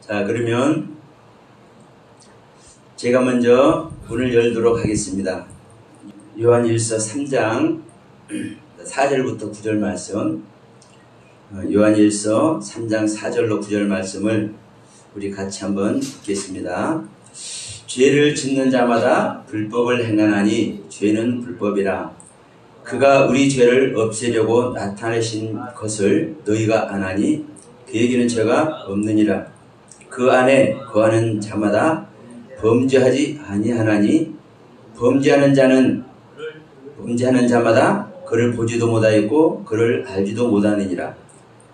자, 그러면 제가 먼저 문을 열도록 하겠습니다. 요한일서 3장 4절부터 9절 말씀, 요한일서 3장 4절로 9절 말씀을 우리 같이 한번 읽겠습니다. 죄를 짓는 자마다 불법을 행하나니 죄는 불법이라. 그가 우리 죄를 없애려고 나타내신 것을 너희가 아나니 그에게는 죄가 없느니라. 그 안에 거하는 자마다 범죄하지 아니하나니 범죄하는 자마다 그를 보지도 못하였고 그를 알지도 못하느니라.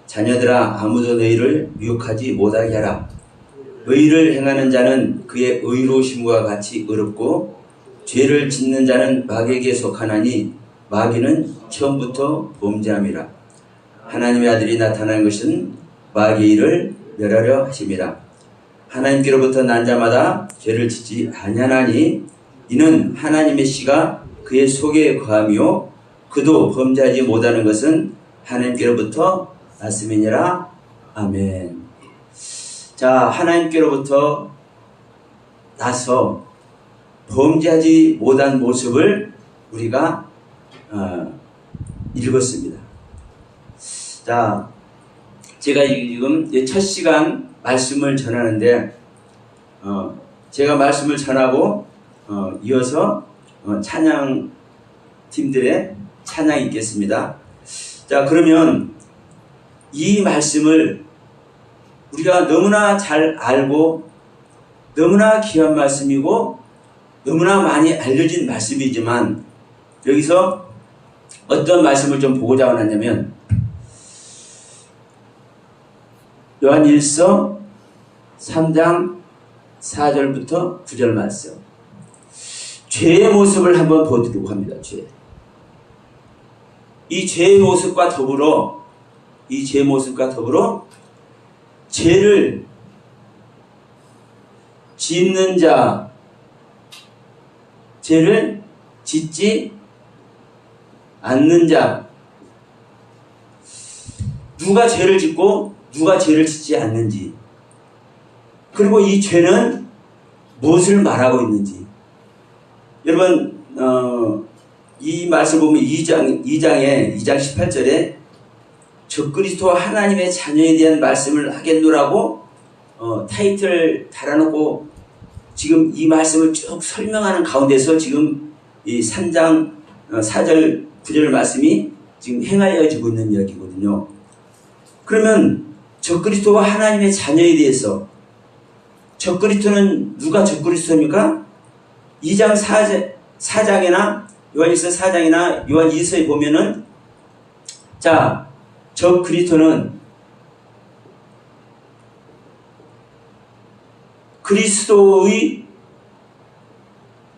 자녀들아, 아무도 너희를 미혹하지 못하게 하라. 의를 행하는 자는 그의 의로우심과 같이 의롭고 죄를 짓는 자는 마귀에게 속하나니 마귀는 처음부터 범죄함이라. 하나님의 아들이 나타난 것은 마귀의 일을 멸하려 하심이라. 하나님께로부터 난 자마다 죄를 짓지 아니하나니 이는 하나님의 씨가 그의 속에 거함이요 그도 범죄하지 못하는 것은 하나님께로부터 났음이니라. 아멘. 자, 하나님께로부터 나서 범죄하지 못한 모습을 우리가 읽었습니다. 자, 제가 지금 첫 시간 말씀을 전하는데 제가 말씀을 전하고 이어서 찬양 팀들의 찬양이 있겠습니다. 자, 그러면 이 말씀을 우리가 너무나 잘 알고 너무나 귀한 말씀이고 너무나 많이 알려진 말씀이지만 여기서 어떤 말씀을 좀 보고자 하냐면 요한일서 3장 4절부터 9절 말씀, 죄의 모습을 한번 보도록 합니다. 죄. 이 죄의 모습과 더불어 죄를 짓는 자, 죄를 짓지 않는 자, 누가 죄를 짓고 누가 죄를 짓지 않는지, 그리고 이 죄는 무엇을 말하고 있는지. 여러분, 이 말씀 보면 2장 18절에 적그리스도 하나님의 자녀에 대한 말씀을 하겠노라고 타이틀 달아놓고 지금 이 말씀을 쭉 설명하는 가운데서 지금 이 3장 4절 9절 말씀이 지금 행하여지고 있는 이야기거든요. 그러면 적그리스도와 하나님의 자녀에 대해서, 적그리스도는 누가 적그리스도입니까? 2장 4장이나 요한일서 4장이나 요한 2서에 보면은, 자, 적그리스도는 그리스도의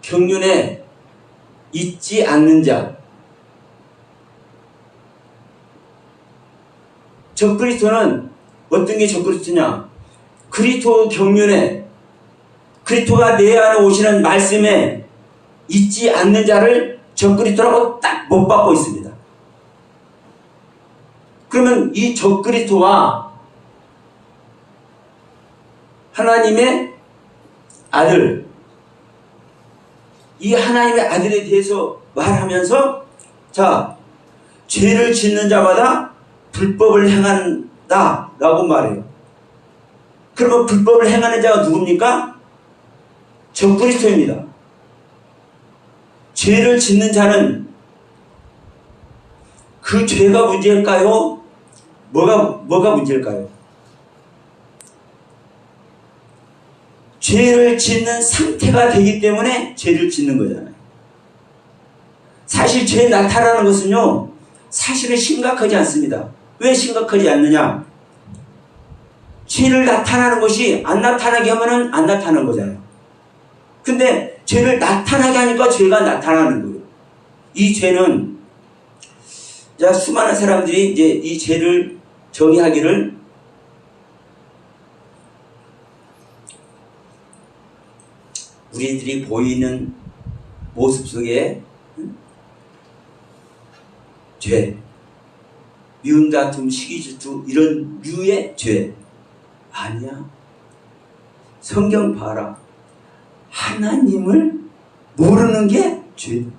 경륜에 있지 않는 자. 적그리스도는 어떤 게 적그리스도냐? 그리스도 경륜에, 그리스도가 내 안에 오시는 말씀에 있지 않는 자를 적그리스도라고 딱 못 받고 있습니다. 그러면 이 적그리스도와 하나님의 아들, 이 하나님의 아들에 대해서 말하면서, 자, 죄를 짓는 자마다 불법을 행한다 라고 말해요. 그러면 불법을 행하는 자가 누굽니까? 적그리스도입니다. 죄를 짓는 자는 그 죄가 문제일까요? 뭐가 문제일까요? 죄를 짓는 상태가 되기 때문에 죄를 짓는 거잖아요. 사실 죄 나타나는 것은요, 사실은 심각하지 않습니다. 왜 심각하지 않느냐? 죄를 나타나는 것이 안 나타나게 하면은 안 나타나는 거잖아요. 근데 죄를 나타나게 하니까 죄가 나타나는 거예요. 이 죄는, 자, 수많은 사람들이 이제 이 죄를 정의하기를 우리들이 보이는 모습 속에 죄, 미움, 다툼, 시기, 질투 이런 류의 죄 아니야. 성경 봐라. 하나님을 모르는 게 죄다.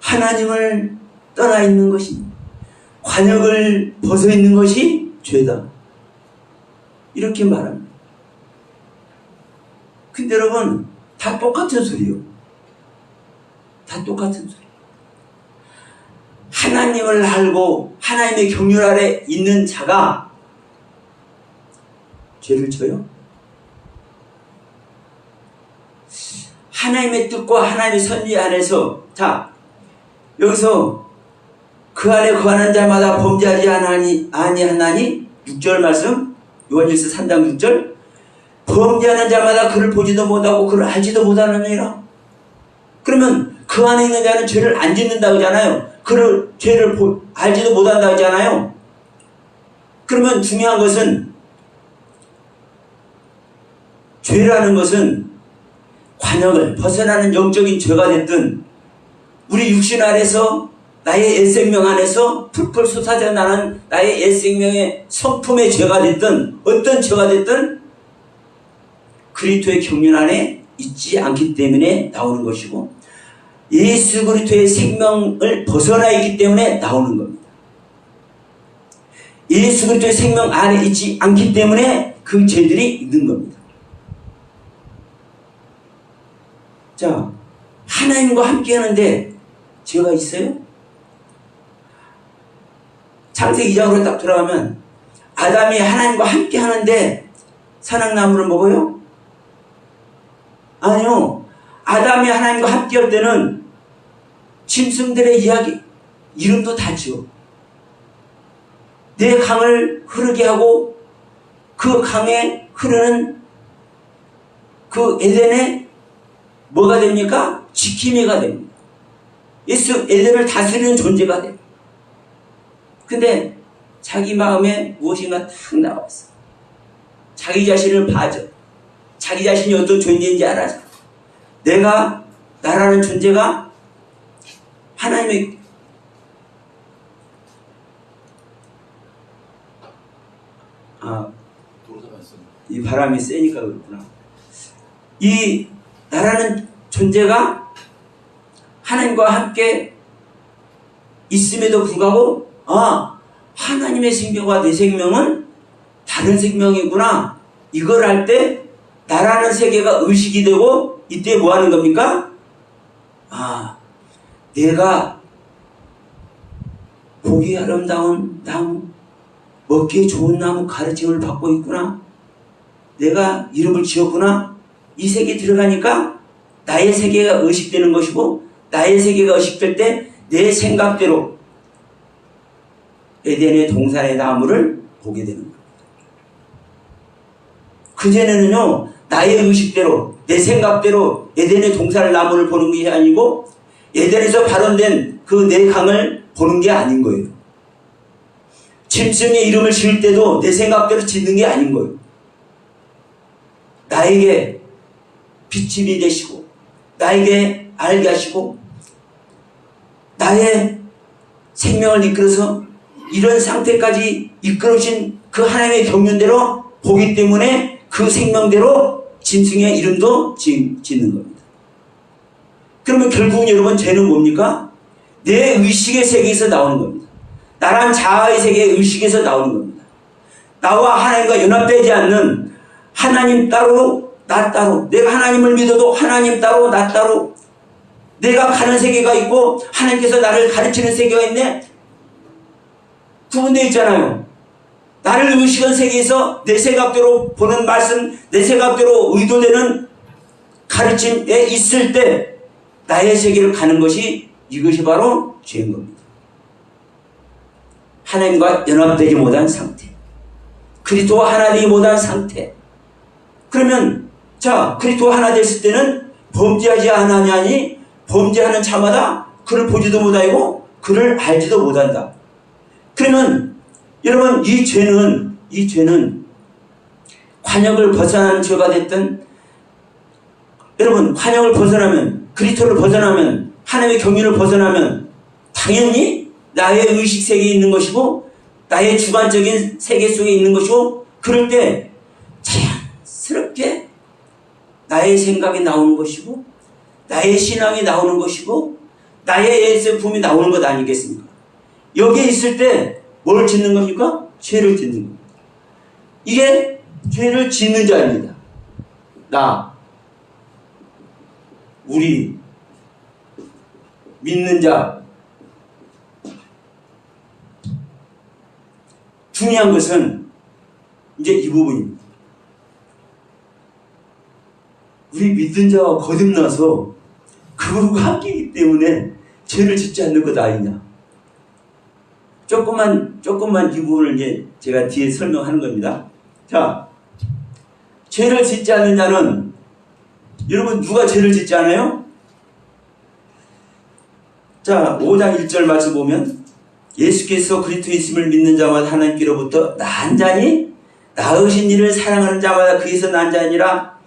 하나님을 떠나 있는 것이, 관역을 벗어 있는 것이 죄다. 이렇게 말합니다. 근데 여러분, 다 똑같은 소리요. 다 똑같은 소리. 하나님을 알고 하나님의 경륜 아래 있는 자가 죄를 져요? 하나님의 뜻과 하나님의 선지 안에서, 자, 여기서 그 안에 거하는 자마다 범죄하지 아니하나니 6절 말씀, 요한일서 3장 6절, 범죄하는 자마다 그를 보지도 못하고 그를 알지도 못하느니라. 그러면 그 안에 있는 자는 죄를 안 짓는다고 하잖아요. 그를 죄를 알지도 못한다고 하잖아요. 그러면 중요한 것은, 죄라는 것은 관역을 벗어나는 영적인 죄가 됐든, 우리 육신 안에서 나의 옛생명 안에서 풀풀 솟아져 나는 나의 옛생명의 성품의 죄가 됐든, 어떤 죄가 됐든 그리스도의 경륜 안에 있지 않기 때문에 나오는 것이고, 예수 그리스도의 생명을 벗어나 있기 때문에 나오는 겁니다. 예수 그리스도의 생명 안에 있지 않기 때문에 그 죄들이 있는 겁니다. 자, 하나님과 함께 하는데 죄가 있어요? 창세기 2장으로 딱 돌아가면 아담이 하나님과 함께 하는데 선악나무를 먹어요? 아니요. 아담이 하나님과 함께 할 때는 짐승들의 이야기, 이름도 다 지어. 내 강을 흐르게 하고 그 강에 흐르는 그 에덴에 뭐가 됩니까? 지킴이가 됩니다. 예수 에덴을 다스리는 존재가 됩니다. 근데 자기 마음에 무엇인가 탁 나왔어. 자기 자신을 봐줘. 자기 자신이 어떤 존재인지 알아줘. 내가, 나라는 존재가 하나님의 이 바람이 세니까 그렇구나. 이 나라는 존재가 하나님과 함께 있음에도 불구하고, 하나님의 생명과 내 생명은 다른 생명이구나. 이걸 할 때 나라는 세계가 의식이 되고, 이때 뭐 하는 겁니까? 내가 보기 아름다운 나무, 먹기에 좋은 나무 가르침을 받고 있구나. 내가 이름을 지었구나. 이 세계에 들어가니까 나의 세계가 의식되는 것이고, 나의 세계가 의식될 때 내 생각대로 에덴의 동산의 나무를 보게 되는 겁니다. 그전에는요, 나의 의식대로, 내 생각대로 에덴의 동산의 나무를 보는 게 아니고, 에덴에서 발원된 그 내 강을 보는 게 아닌 거예요. 짐승의 이름을 지을 때도 내 생각대로 짓는 게 아닌 거예요. 나에게 빛이 되시고, 나에게 알게 하시고, 나의 생명을 이끌어서 이런 상태까지 이끌어주신 그 하나님의 경륜대로 보기 때문에 그 생명대로 짐승의 이름도 짓는 겁니다. 그러면 결국은 여러분, 죄는 뭡니까? 내 의식의 세계에서 나오는 겁니다. 나란 자아의 세계의 의식에서 나오는 겁니다. 나와 하나님과 연합되지 않는, 하나님 따로 나 따로, 내가 하나님을 믿어도 하나님 따로 나 따로, 내가 가는 세계가 있고 하나님께서 나를 가르치는 세계가 있네. 구분되어 있잖아요. 나를 의식한 세계에서 내 생각대로 보는 말씀, 내 생각대로 의도되는 가르침에 있을 때 나의 세계를 가는 것이, 이것이 바로 죄인 겁니다. 하나님과 연합되지 못한 상태, 그리스도와 하나 되지 못한 상태. 그러면 자, 그리스도와 하나 됐을 때는 범죄하지 않았냐니, 범죄하는 자마다 그를 보지도 못하고 그를 알지도 못한다. 그러면 여러분, 이 죄는 관역을 벗어나는 죄가 됐든, 여러분, 관역을 벗어나면, 그리스도를 벗어나면, 하나님의 경륜을 벗어나면 당연히 나의 의식 세계에 있는 것이고, 나의 주관적인 세계 속에 있는 것이고, 그럴 때 자연 나의 생각이 나오는 것이고 나의 신앙이 나오는 것이고 나의 예술품이 나오는 것 아니겠습니까? 여기에 있을 때 뭘 짓는 겁니까? 죄를 짓는 겁니다. 이게 죄를 짓는 자입니다. 나, 우리, 믿는 자. 중요한 것은 이제 이 부분입니다. 우리 믿는 자와 거듭나서 그분과 함께이기 때문에 죄를 짓지 않는 것 아니냐. 조금만 이 부분을 이제 제가 뒤에 설명하는 겁니다. 자, 죄를 짓지 않는 자는, 여러분 누가 죄를 짓지 않아요? 자, 5장 1절 말씀 보면 예수께서 그리스도에 있음을 믿는 자마다 하나님께로부터 난 자니 낳으신 이를 사랑하는 자마다 그에서 난 자니라.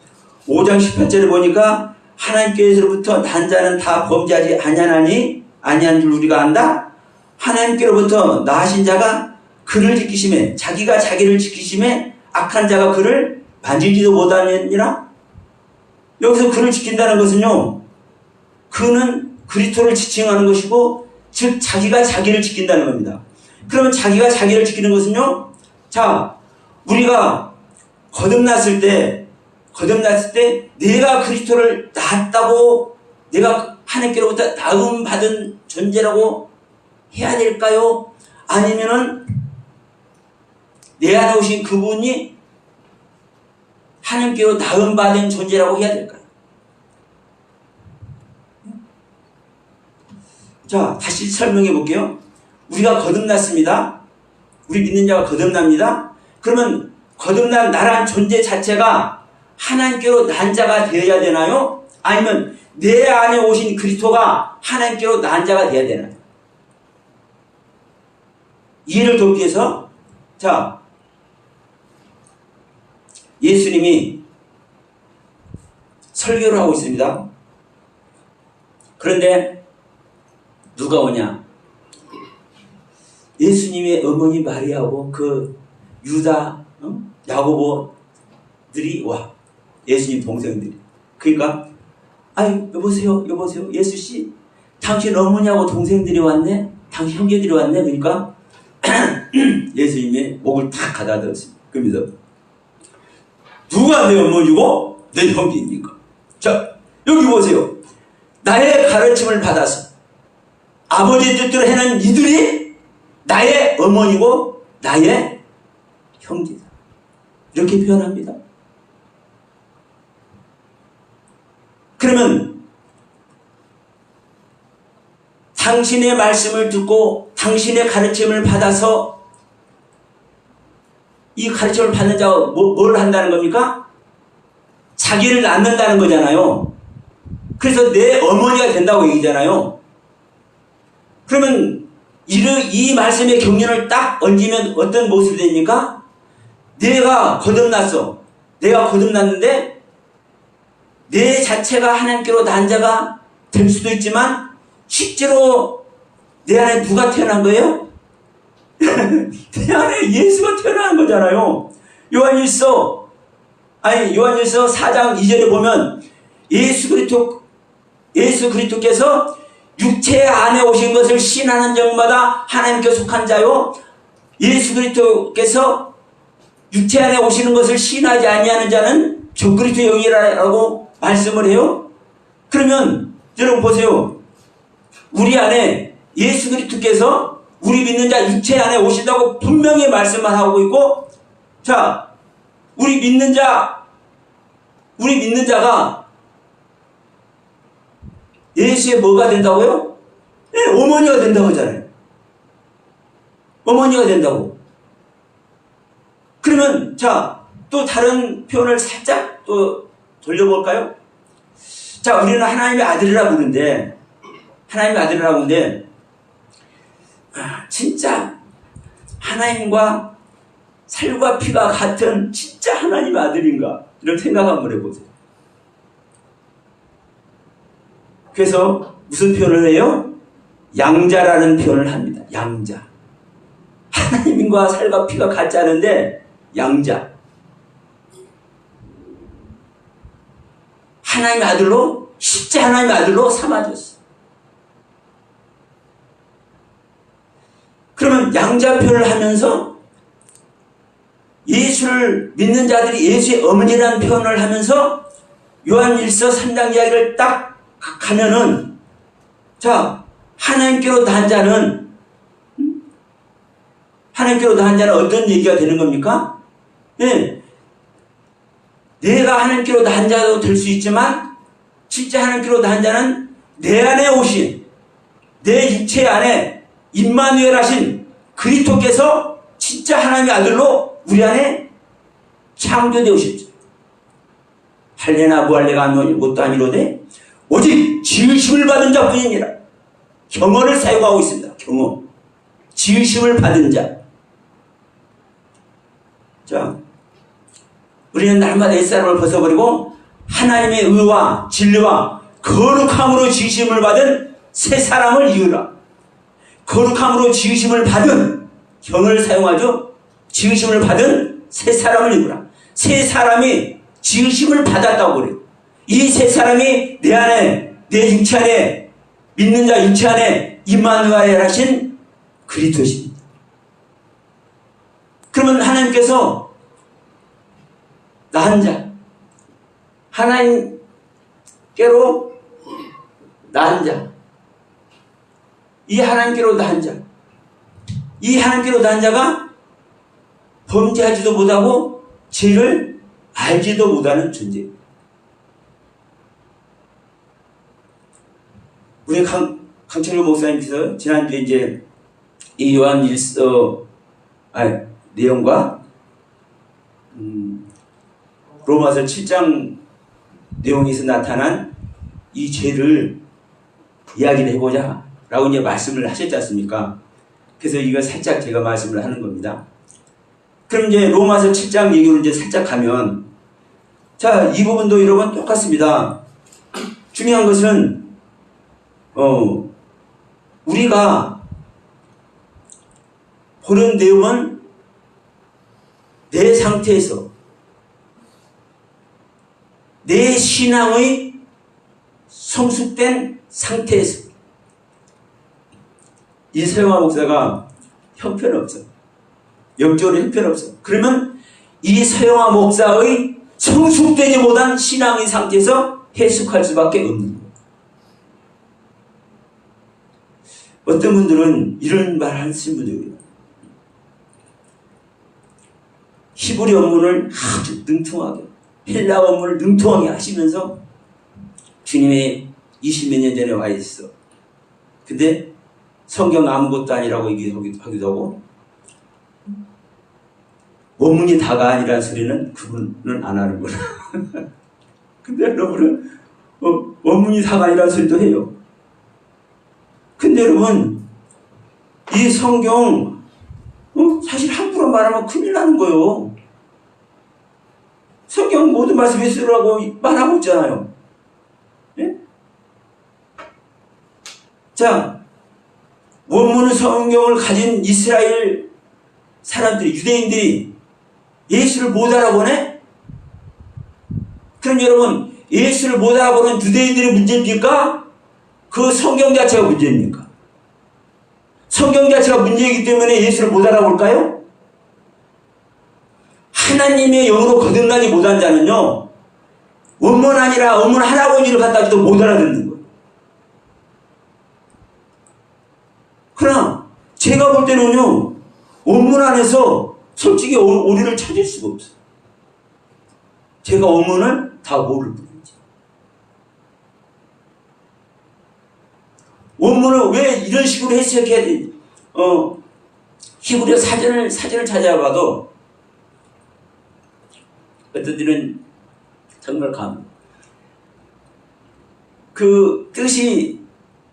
5장 18절에 보니까 하나님께로부터 난 자는 다 범죄하지 아니한 줄 우리가 안다. 하나님께로부터 나으신 자가 그를 지키심에, 자기가 자기를 지키심에 악한 자가 그를 만지지도 못하느니라. 여기서 그를 지킨다는 것은요, 그는 그리스도를 지칭하는 것이고, 즉 자기가 자기를 지킨다는 겁니다. 그러면 자기가 자기를 지키는 것은요, 자, 우리가 거듭났을 때 내가 그리스도를 낳았다고, 내가 하나님께로부터 낳음 받은 존재라고 해야 될까요? 아니면은 내 안에 오신 그분이 하나님께로 낳음 받은 존재라고 해야 될까요? 자, 다시 설명해 볼게요. 우리가 거듭났습니다. 우리 믿는 자가 거듭납니다. 그러면 거듭난 나란 존재 자체가 하나님께로 난 자가 되어야 되나요? 아니면 내 안에 오신 그리스도가 하나님께로 난 자가 되어야 되나요? 이해를 돕기 위해서, 자, 예수님이 설교를 하고 있습니다. 그런데 누가 오냐? 예수님의 어머니 마리아하고 그 유다, 야고보들이 와. 예수님 동생들이. 그러니까 아이, 여보세요 예수씨, 당신 어머니하고 동생들이 왔네? 당신 형제들이 왔네? 그러니까 예수님의 목을 탁 가다듬었습니다. 그러면서 누가 내 어머니고 내 형제입니까? 자, 여기 보세요. 나의 가르침을 받아서 아버지 뜻대로 해는 이들이 나의 어머니고 나의 형제다. 이렇게 표현합니다. 그러면 당신의 말씀을 듣고 당신의 가르침을 받아서 이 가르침을 받는 자가 뭘 한다는 겁니까? 자기를 낳는다는 거잖아요. 그래서 내 어머니가 된다고 얘기잖아요. 그러면 이 말씀의 경륜을 딱 얹으면 어떤 모습이 됩니까? 내가 거듭났어. 내가 거듭났는데 내 자체가 하나님께로 난 자가 될 수도 있지만 실제로 내 안에 누가 태어난 거예요? 내 안에 예수가 태어난 거잖아요. 요한일서 4장 2절에 보면 예수 그리스도께서 육체 안에 오신 것을 신하는 적마다 하나님께 속한 자요, 예수 그리스도께서 육체 안에 오시는 것을 신하지 아니하는 자는 저 그리스도의 영이라고 말씀을 해요. 그러면 여러분 보세요. 우리 안에 예수 그리스도께서 우리 믿는 자 육체 안에 오신다고 분명히 말씀만 하고 있고, 자, 우리 믿는 자가 예수의 뭐가 된다고요? 네, 어머니가 된다고 하잖아요. 어머니가 된다고. 그러면 자, 또 다른 표현을 살짝 또 돌려볼까요? 자, 우리는 하나님의 아들이라고 부르는데, 진짜 하나님과 살과 피가 같은 진짜 하나님의 아들인가? 이런 생각 한번 해보세요. 그래서 무슨 표현을 해요? 양자라는 표현을 합니다. 양자. 하나님과 살과 피가 같지 않은데 양자. 하나님의 아들로, 실제 하나님의 아들로 삼아줬어. 그러면 양자표를 하면서 예수를 믿는 자들이 예수의 어머니라는 표현을 하면서 요한일서 3장 이야기를 딱 가면은, 자, 하나님께로 난 자는, 하나님께로 난 자는 어떤 얘기가 되는 겁니까? 예. 내가 하나님께로 난 자도 될 수 있지만, 진짜 하나님께로 난 자는 내 안에 오신, 내 육체 안에 임마누엘 하신 그리스도께서 진짜 하나님의 아들로 우리 안에 창조되어 오셨죠. 할례나 무할례가 아무것도 아니로되 오직 지으심을 받은 자뿐이니라. 경어를 사용하고 있습니다. 경어. 지으심을 받은 자. 자, 우리는 날마다 옛사람을 벗어버리고 하나님의 의와 진리와 거룩함으로 지으심을 받은 새 사람을 이으라. 거룩함으로 지으심을 받은, 경을 사용하죠. 지으심을 받은 새 사람을 이으라. 새 사람이 지으심을 받았다고 그래요. 이 새 사람이 내 안에, 내 육체 안에, 믿는 자 육체 안에 임마누엘 하신 그리스도십니다. 그러면 하나님께서 낳은 자, 하나님께로 낳은 자, 이 하나님께로 낳은 자, 이 하나님께로 낳은 자가 범죄하지도 못하고 죄를 알지도 못하는 존재입니다. 우리 강철교 목사님께서 지난주에 이제 이 요한일서 내용과 로마서 7장 내용에서 나타난 이 죄를 이야기를 해보자 라고 이제 말씀을 하셨지 않습니까? 그래서 이거 살짝 제가 말씀을 하는 겁니다. 그럼 이제 로마서 7장 얘기로 이제 살짝 가면, 자, 이 부분도 여러분 똑같습니다. 중요한 것은 우리가 보는 내용은 내 상태에서, 내 신앙의 성숙된 상태에서. 이 서영화 목사가 형편없어. 영적으로 형편없어. 그러면 이 서영화 목사의 성숙되지 못한 신앙의 상태에서 해석할 수밖에 없는 거예요. 어떤 분들은 이런 말 하시는 분들이에요. 히브리 원문을 아주 능통하게, 헬라 원문을 능통하게 하시면서 주님의 20몇 년 전에 와 있어. 근데 성경 아무것도 아니라고 얘기하기도 하고, 원문이 다가 아니라는 소리는 그분은 안 하는구나. 근데 여러분은 원문이 다가 아니라는 소리도 해요. 근데 여러분, 이 성경 사실 함부로 말하면 큰일 나는 거예요. 성경 모든 말씀에 쓰라고 말하고 있잖아요. 예? 자, 원문 성경을 가진 이스라엘 사람들이, 유대인들이 예수를 못 알아보네? 그럼 여러분, 예수를 못 알아보는 유대인들의 문제입니까? 그 성경 자체가 문제입니까? 성경 자체가 문제이기 때문에 예수를 못 알아볼까요? 하나님의 영으로 거듭나지 못한 자는요, 원문 아니라 원문 할아버지를 갖다도 못 알아듣는 거예요. 그러나 제가 볼 때는요, 원문 안에서 솔직히 오리를 찾을 수가 없어요. 제가 원문을 다 모를 뿐이지. 원문을 왜 이런 식으로 해석해야 되지? 히브리어 사전을 찾아봐도 어떤 데는 정말 그 뜻이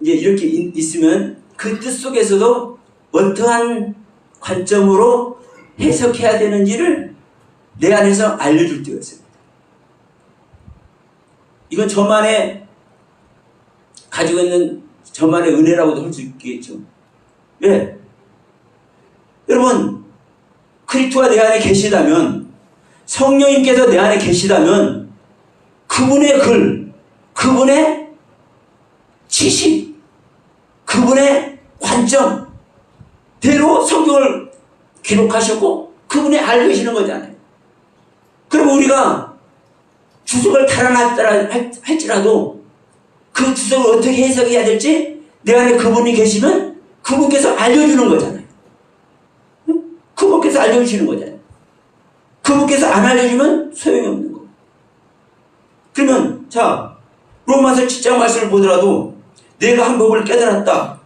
이제 이렇게 있으면 그 뜻 속에서도 어떠한 관점으로 해석해야 되는지를 내 안에서 알려줄 때가 있습니다. 이건 저만의 가지고 있는 저만의 은혜라고도 할 수 있겠죠. 왜? 여러분, 그리스도가 내 안에 계시다면, 성령님께서 내 안에 계시다면 그분의 글, 그분의 지식, 그분의 관점대로 성경을 기록하셨고 그분이 알고 계시는 거잖아요. 그럼 우리가 주석을 달아놨더라 할지라도 그 주석을 어떻게 해석해야 될지 내 안에 그분이 계시면 그분께서 알려주는 거잖아요. 그분께서 알려주시는 거잖아요. 그분께서 안 알려주면 소용이 없는 거. 그러면 자, 로마서 7장 말씀을 보더라도 내가 한 법을 깨달았다.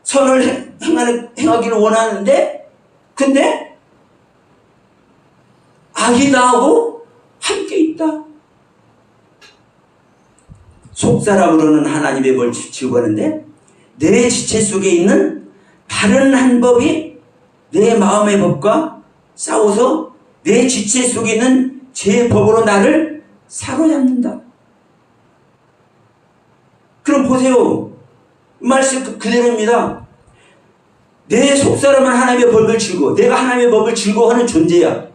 선을 행하기를 원하는데 근데 악이 나하고 함께 있다. 속사람으로는 하나님의 법을 지우고하는데 내 지체 속에 있는 다른 한 법이 내 마음의 법과 싸워서 내 지체 속에 있는 제 법으로 나를 사로잡는다. 그럼 보세요. 말씀 그대로입니다. 내 속사람은 하나님의 법을 즐거워. 내가 하나님의 법을 즐거워하는 존재야.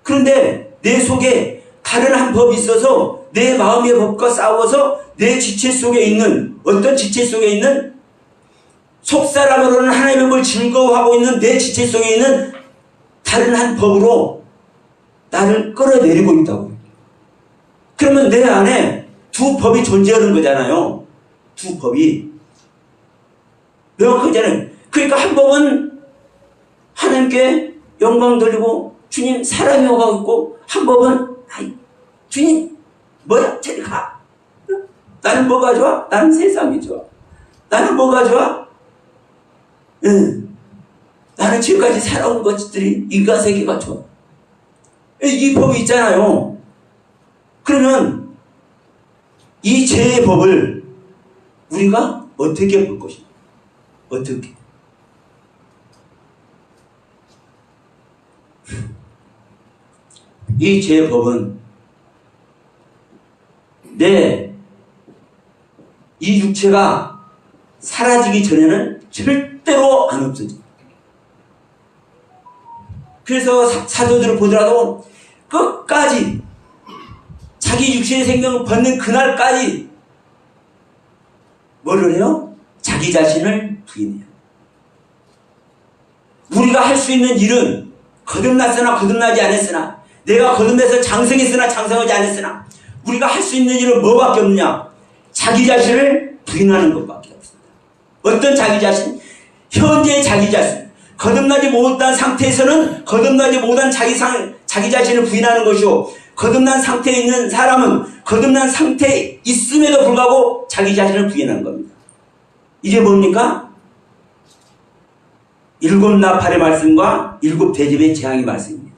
그런데 내 속에 다른 한 법이 있어서 내 마음의 법과 싸워서 내 지체 속에 있는 어떤 지체 속에 있는 속사람으로는 하나님의 법을 즐거워하고 있는 내 지체 속에 있는 다른 한 법으로 나를 끌어내리고 있다고. 그러면 내 안에 두 법이 존재하는 거잖아요. 두 법이. 명확하잖아요. 그러니까 한 법은 하나님께 영광 돌리고 주님 사랑해 가고 있고 한 법은 주님 뭐야 저리 가. 나는 뭐가 좋아? 나는 세상이 좋아. 나는 뭐가 좋아? 나는 지금까지 살아온 것들이 인간 세계가 좋아. 이 법이 있잖아요. 그러면 이 죄의 법을 우리가 어떻게 볼 것인가? 어떻게? 이 죄의 법은 이 육체가 사라지기 전에는 절대로 안 없어져. 그래서 사도들을 보더라도 끝까지 자기 육신의 생명을 벗는 그날까지 뭐를 해요? 자기 자신을 부인해요. 우리가 할 수 있는 일은 거듭났으나 거듭나지 않았으나 내가 거듭나서 장성했으나 장성하지 않았으나 우리가 할 수 있는 일은 뭐밖에 없냐? 자기 자신을 부인하는 것밖에 없습니다. 어떤 자기 자신? 현재의 자기 자신. 거듭나지 못한 상태에서는 거듭나지 못한 자기 자신을 부인하는 것이고 거듭난 상태에 있는 사람은 거듭난 상태에 있음에도 불구하고 자기 자신을 부인하는 겁니다. 이게 뭡니까? 일곱 나팔의 말씀과 일곱 대접의 재앙의 말씀입니다.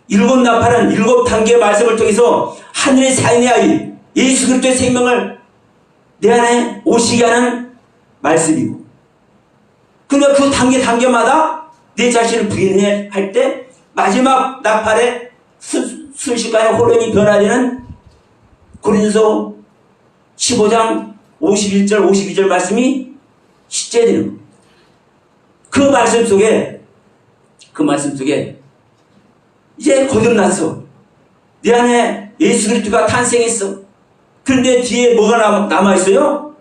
일곱 나팔은 일곱 단계의 말씀을 통해서 하늘의 사인의 아이 예수 그리스도의 생명을 내 안에 오시게 하는 말씀이고 그러니까 그 단계마다 내 자신을 부인해야 할 때 마지막 나팔의 순식간에 호련히 변화되는 고린도서 15장 51절 52절 말씀이 실제되는 겁니다. 그 말씀 속에 이제 거듭났어. 내 안에 예수 그리스도가 탄생했어. 그런데 뒤에 뭐가 남아있어요?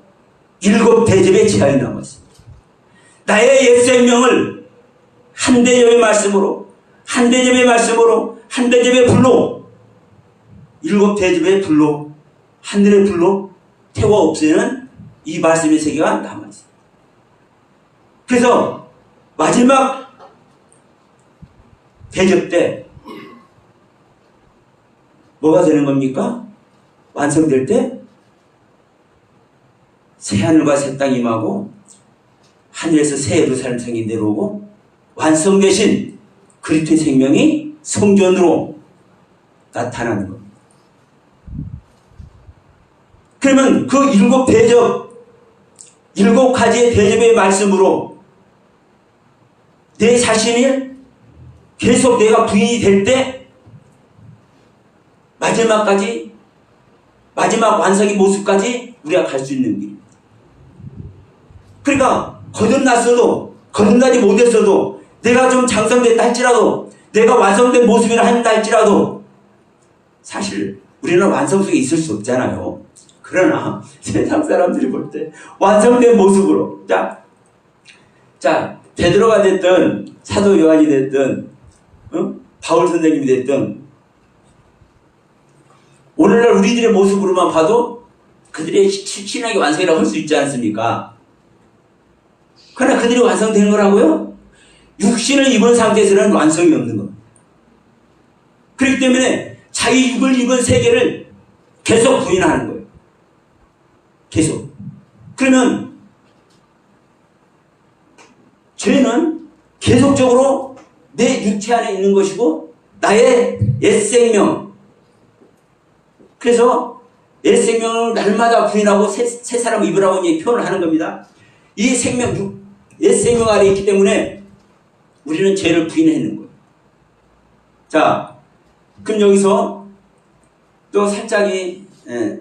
일곱 대접의 재앙이 남아있습니다. 나의 옛 생명을 한 대접의 말씀으로 한 대접의 불로 일곱 대접의 불로 하늘의 불로 태워 없애는 이 말씀의 세계가 남아있습니다. 그래서 마지막 대접 때 뭐가 되는 겁니까? 완성될 때 새하늘과 새 땅이 임하고 하늘에서 새 예루살렘 성이 내려오고 완성되신 그리스도의 생명이 성전으로 나타나는 겁니다. 그러면 그 일곱 대접, 일곱 가지의 대접의 말씀으로 내 자신이 계속 내가 부인이 될 때 마지막까지 마지막 완성의 모습까지 우리가 갈 수 있는 길입니다. 그러니까 거듭났어도 거듭나지 못했어도 내가 좀 장성됐다 할지라도 내가 완성된 모습이라 한다 할지라도 사실 우리는 완성성이 있을 수 없잖아요. 그러나 세상 사람들이 볼 때 완성된 모습으로 자 베드로가 됐든 사도 요한이 됐든 바울 선생님이 됐든 오늘날 우리들의 모습으로만 봐도 그들의 신학의 완성이라고 할 수 있지 않습니까? 그러나 그들이 완성된 거라고요? 육신을 입은 상태에서는 완성이 없는 겁니다. 그렇기 때문에 자기 육을 입은 세계를 계속 부인하는 거예요. 계속. 그러면 죄는 계속적으로 내 육체 안에 있는 것이고 나의 옛생명, 그래서 옛생명을 날마다 부인하고 새 사람 입으라고 이제 표현을 하는 겁니다. 이 생명, 옛생명 안에 있기 때문에 우리는 죄를 부인하는 거예요. 자, 그럼 여기서 또 살짝이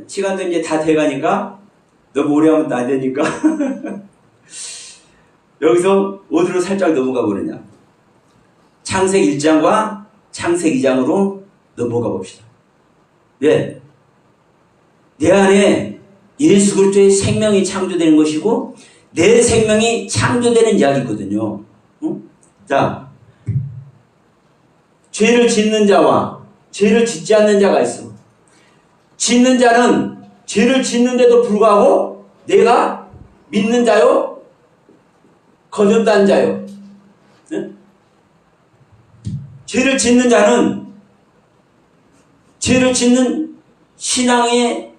시간도 이제 다 돼가니까 너무 오래 하면 또 안 되니까 여기서 어디로 살짝 넘어가 보느냐. 창세기 1장과 창세기 2장으로 넘어가 봅시다. 왜? 내 안에 예수 그리스도의 생명이 창조되는 것이고 내 생명이 창조되는 이야기거든요. 응? 자, 죄를 짓는 자와 죄를 짓지 않는 자가 있어. 짓는 자는 죄를 짓는데도 불구하고 내가 믿는 자요, 거듭난 자요. 네? 죄를 짓는 자는 죄를 짓는 신앙의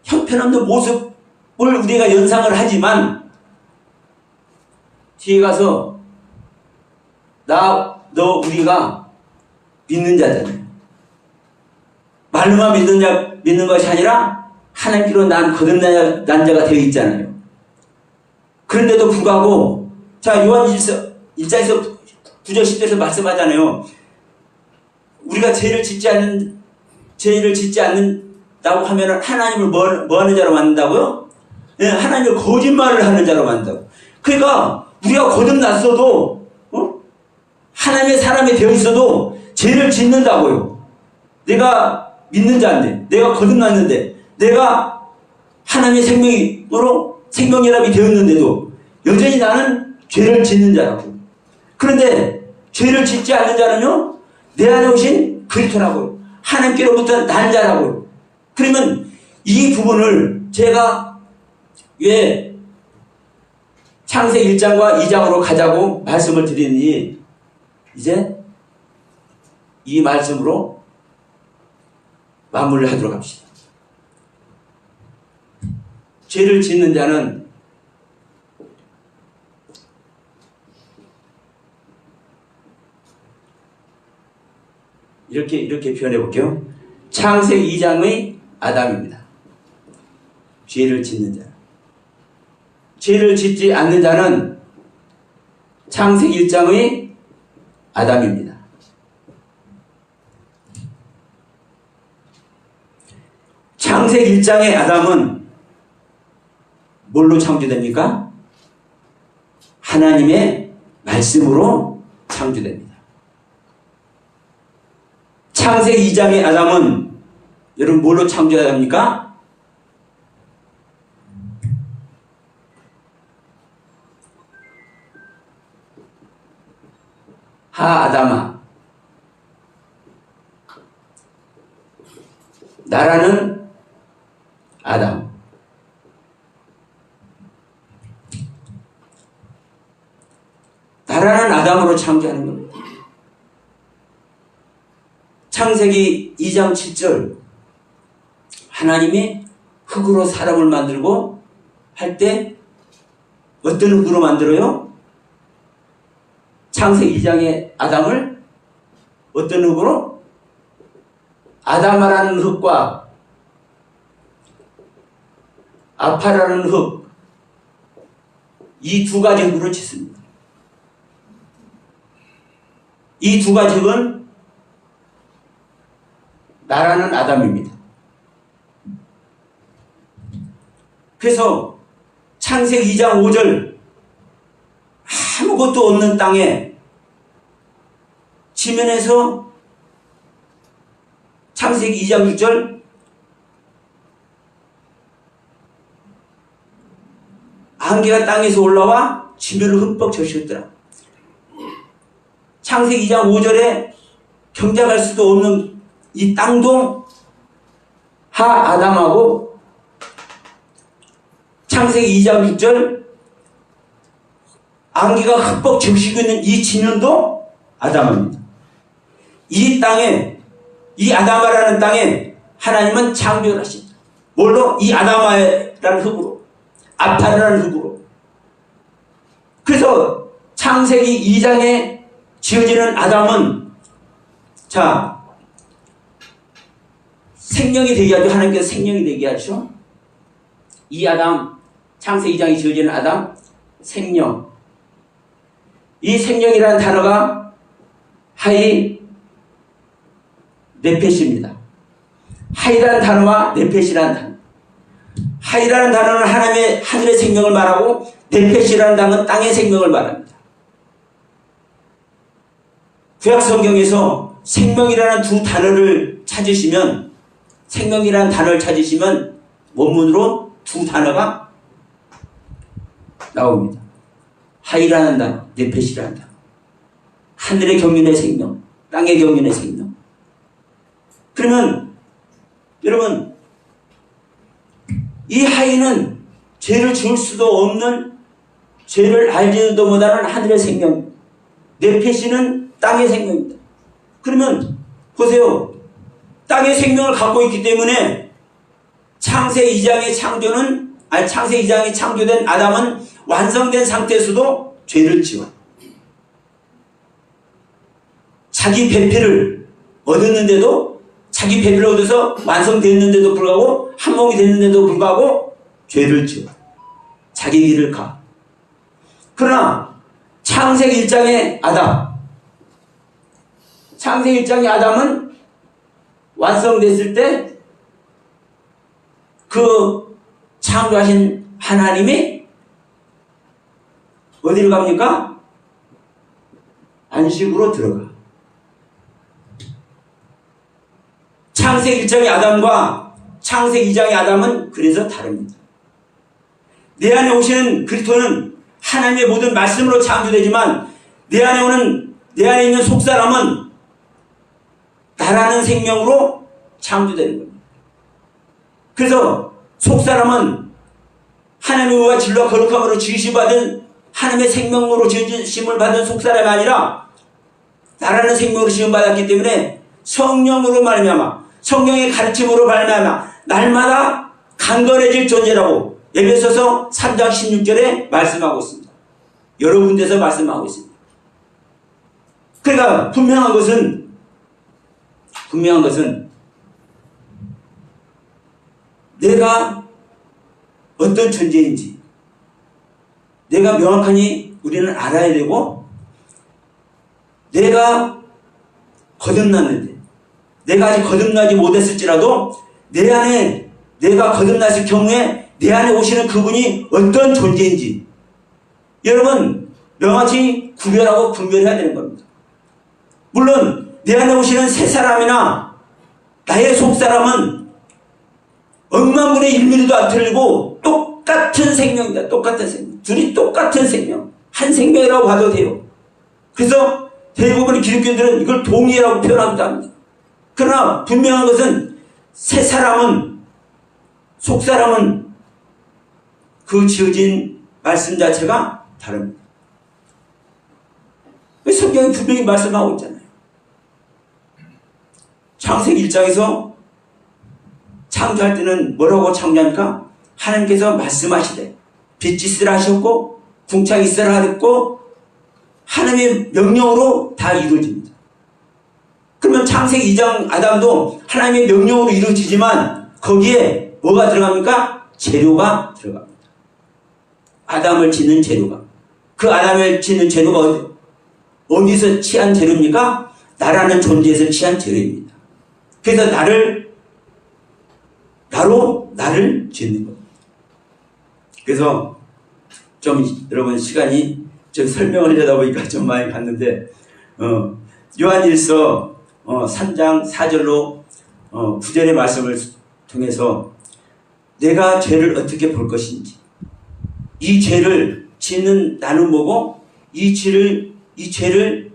형편없는 모습을 우리가 연상을 하지만 뒤에 가서 너 우리가 믿는 자잖아요. 말로만 믿는 것이 아니라 하나님께로 난 거듭난 자가 되어 있잖아요. 그런데도 불구하고 자 요한 1장에서 9절 10절에서 말씀하잖아요. 우리가 죄를 짓지 않는다고 하면 하나님을 뭐 하는 자로 만든다고요? 네, 하나님을 거짓말을 하는 자로 만든다고. 그러니까 우리가 거듭났어도 하나님의 사람이 되어 있어도 죄를 짓는다고요. 내가 믿는 자인데, 내가 거듭났는데, 내가 하나님의 생명으로 생명연합이 되었는데도 여전히 나는 죄를 짓는 자라고. 그런데 죄를 짓지 않는 자는요, 내 안에 오신 그리스도라고요. 하나님께로부터 난 자라고요. 그러면 이 부분을 제가 왜 창세기 1장과 2장으로 가자고 말씀을 드리니 이제 이 말씀으로 마무리를 하도록 합시다. 죄를 짓는 자는 이렇게 표현해 볼게요. 창세기 2장의 아담입니다. 죄를 짓는 자. 죄를 짓지 않는 자는 창세기 1장의 아담입니다. 창세기 1장의 아담은 뭘로 창조됩니까? 하나님의 말씀으로 창조됩니다. 창세기 2장의 아담은 여러분 뭘로 창조됩니까? 하아담아, 나라는 아담. 나라는 아담으로 창조하는 겁니다. 창세기 2장 7절 하나님이 흙으로 사람을 만들고 할 때 어떤 흙으로 만들어요? 창세기 2장의 아담을 어떤 흙으로? 아담아라는 흙과 아파라는 흙, 이 두 가지 흙으로 짓습니다. 이 두 가지 흙은 나라는 아담입니다. 그래서 창세기 2장 5절 아무것도 없는 땅에 지면에서 창세기 2장 6절 안개가 땅에서 올라와 지면을 흠뻑 적셨더라. 창세기 2장 5절에 경작할 수도 없는 이 땅도 하 아담하고, 창세기 2장 6절 안개가 흠뻑 적시고 있는 이 지면도 아담합니다. 이 땅에, 이 아담아라는 땅에 하나님은 창조를 하십니다. 뭘로? 이 아담아라는 흙으로, 아타라는 흙으로. 그래서 창세기 2장에 지어지는 아담은, 자, 생명이 되게 하죠. 하나님께서 생명이 되게 하죠. 이 아담, 창세기 2장에 지어지는 아담, 생명. 이 생명이라는 단어가 하이 네펫입니다. 하이라는 단어와 네펫이라는 단어. 하이라는 단어는 하나님의 하늘의 생명을 말하고, 네펫이라는 단어는 땅의 생명을 말합니다. 구약 성경에서 생명이라는 두 단어를 찾으시면, 생명이라는 단어를 찾으시면 원문으로 두 단어가 나옵니다. 하이라는 단어, 네펫이라는 단어. 하늘의 경륜의 생명, 땅의 경륜의 생명. 그러면 여러분, 이 하이는 죄를 지을 수도 없는, 죄를 알지도 못하는 하늘의 생명, 네펫이는 땅의 생명입니다. 그러면 보세요. 땅의 생명을 갖고 있기 때문에 창세기 2장의 창조는, 창세기 2장에 창조된 아담은 완성된 상태에서도 죄를 지어. 자기 배필을 얻었는데도, 자기 배필을 얻어서 완성됐는데도 불구하고, 한 몸이 됐는데도 불구하고 죄를 지어. 자기 길을 가. 그러나 창세기 1장의 아담, 창세기 1장의 아담은 완성됐을 때 그 창조하신 하나님이 어디로 갑니까? 안식으로 들어가. 창세기 1장의 아담과 창세기 2장의 아담은 그래서 다릅니다. 내 안에 오시는 그리스도는 하나님의 모든 말씀으로 창조되지만, 내 안에 있는 속사람은 나라는 생명으로 창조되는 겁니다. 그래서 속사람은 하나님의 의와 진리와 거룩함으로 지으심받은, 하나님의 생명으로 지으심을 받은 속사람이 아니라 나라는 생명으로 지음받았기 때문에 성령으로 말미암아, 성령의 가르침으로 말미암아 날마다 강건해질 존재라고 에베소서 3장 16절에 말씀하고 있습니다. 여러 군데서 말씀하고 있습니다. 그러니까 분명한 것은 내가 어떤 존재인지 내가 명확하니 우리는 알아야 되고, 내가 거듭났는데, 내가 아직 거듭나지 못했을지라도 내 안에, 내가 거듭났을 경우에 내 안에 오시는 그분이 어떤 존재인지 여러분 명확히 구별하고 분별해야 되는 겁니다. 물론 내 안에 오시는 새 사람이나 나의 속사람은 억만분의 1mm도 안 틀리고 똑같은 생명이다. 똑같은 생명. 둘이 똑같은 생명. 한 생명이라고 봐도 돼요. 그래서 대부분의 기독교인들은 이걸 동의라고 표현하기도 합니다. 그러나 분명한 것은 새 사람은, 속사람은 그 지어진 말씀 자체가 다릅니다. 성경이 분명히 말씀하고 있잖아요. 창세기 1장에서 창조할 때는 뭐라고 창조합니까? 하나님께서 말씀하시되 빛이 있으라 하셨고 궁창이 있으라 하셨고 하나님의 명령으로 다 이루어집니다. 그러면 창세기 2장 아담도 하나님의 명령으로 이루어지지만 거기에 뭐가 들어갑니까? 재료가 들어갑니다. 아담을 짓는 재료가. 그 아담을 짓는 재료가 어디서 취한 재료입니까? 나라는 존재에서 취한 재료입니다. 그래서 나를 짓는 겁니다. 그래서 좀 여러분 시간이 좀 설명을 하려다 보니까 좀 많이 갔는데, 요한일서 3장 4절로 9절의 말씀을 통해서 내가 죄를 어떻게 볼 것인지, 이 죄를 짓는 나는 뭐고, 이 죄를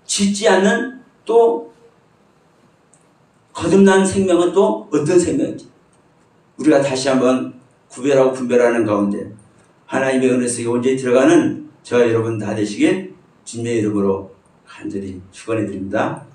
짓지 않는 또 거듭난 생명은 또 어떤 생명인지 우리가 다시 한번 구별하고 분별하는 가운데 하나님의 은혜 속에 온전히 들어가는 저와 여러분 다 되시길 주님의 이름으로 간절히 축원해 드립니다.